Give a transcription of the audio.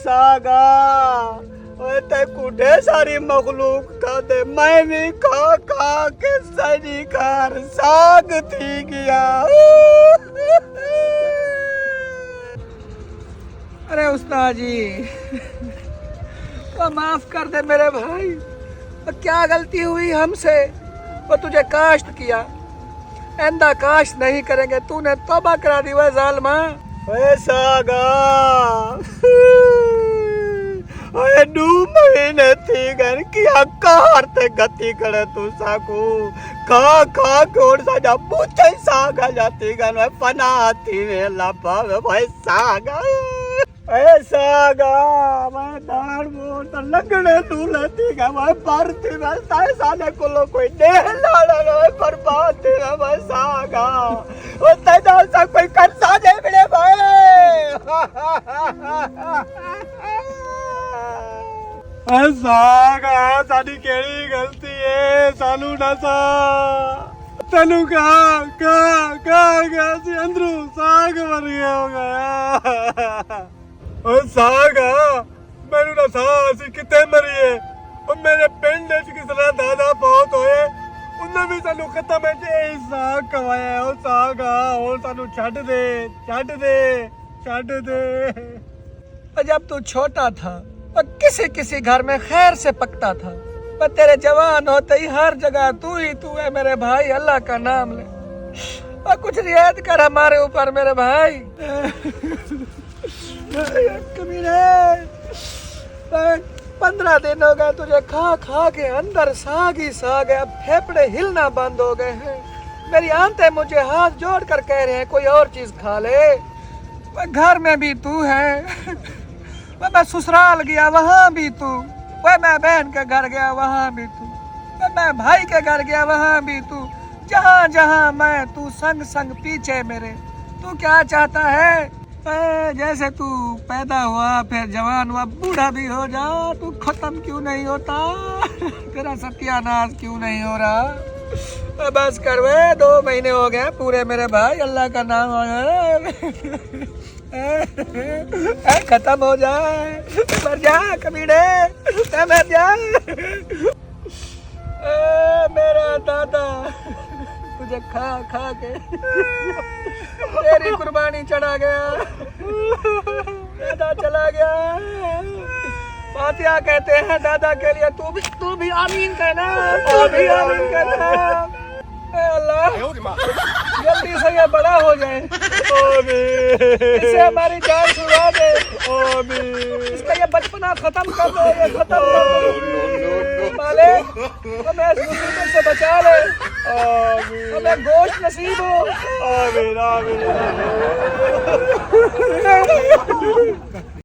Saga تے کڈے ساری مخلوق کا دے میں بھی کھا کے سجی کار ساگ تھی گیا. ارے استاد جی تو معاف کر دے میرے بھائی, کیا غلطی ہوئی ہم سے, وہ تجھے کاشت کیا, آئندہ کاشت نہیں کریں گے, تو نے توبہ کرا دی وہ ظالمہ. اے ساگا اے 2 مہینے تھی گن کیا کار تے گتی کڑے تو ساکو کھا کے اور ساجا بوچھے ساگا جاتی گن وہ فنا تھی وے لپا وے ساگا. اے ساگا میں دار موت لگنے تو لیتی گا میں پارتی میں سائے سانے کلو کوئی دیہ لاڑا روئے برباد تھی گا میں ساگا وہ تیدا سا کوئی کرسا دے بڑے بھائی. اے ساگا ساڑی کیڑی غلطی ہے سانو نسا تینو کہا گیا سی اندروں ساگ مر گیا ہو گیا. ساگا میرے نہ سا اسی کتے مریے اور میرے پنڈ کس طرح دادا بہت ہوئے انہیں بھی سانو ختم ہے جی ساگ کھوایا ہے. وہ ساگا اور سانو چھڈ دے. جب تو چھوٹا تھا اور کسی گھر میں خیر سے پکتا تھا, پر تیرے جوان ہوتے ہی ہر جگہ تو ہے میرے بھائی. اللہ کا نام لے اور کچھ رعایت کر ہمارے اوپر میرے بھائی. کمینے 15 دن ہو گئے تجھے کھا کے اندر ساگ ہی ساگ ہے, اب پھیپڑے ہلنا بند ہو گئے ہیں. میری آنتیں مجھے ہاتھ جوڑ کر کہہ رہے ہیں کوئی اور چیز کھا لے. گھر میں بھی تو ہے, میں سسرال گیا وہاں بھی تو, میں بہن کے گھر گیا وہاں بھی تو, میں بھائی کے گھر گیا وہاں بھی تو, جہاں میں تو سنگ پیچھے میرے. تو کیا چاہتا ہے جیسے تو پیدا ہوا پھر جوان ہوا بوڑھا بھی ہو جا, تو ختم کیوں نہیں ہوتا, تیرا ستیہ ناش کیوں نہیں ہو رہا. بس کروے 2 مہینے ہو گئے پورے میرے بھائی. اللہ کا نام ہو جائے ختم ہو جائے. مر جا کمیڑے مر جا. میرا دادا تجھے کھا کے تیری قربانی چڑھا گیا, دادا چلا گیا. فاتحہ کہتے ہیں دادا کے لیے, تو بھی آمین کہنا, تو بھی آمین کہنا. اے اللہ جلدی سے یہ بڑا ہو جائے, اس سے ہماری جان چھڑا دے, اس کا یہ بچپنا ختم کر دے, یہ ختم کر دے مالک. ہمیں اس مصیبت سے بچا لے, ہمیں گوشت نصیب ہو. آمین.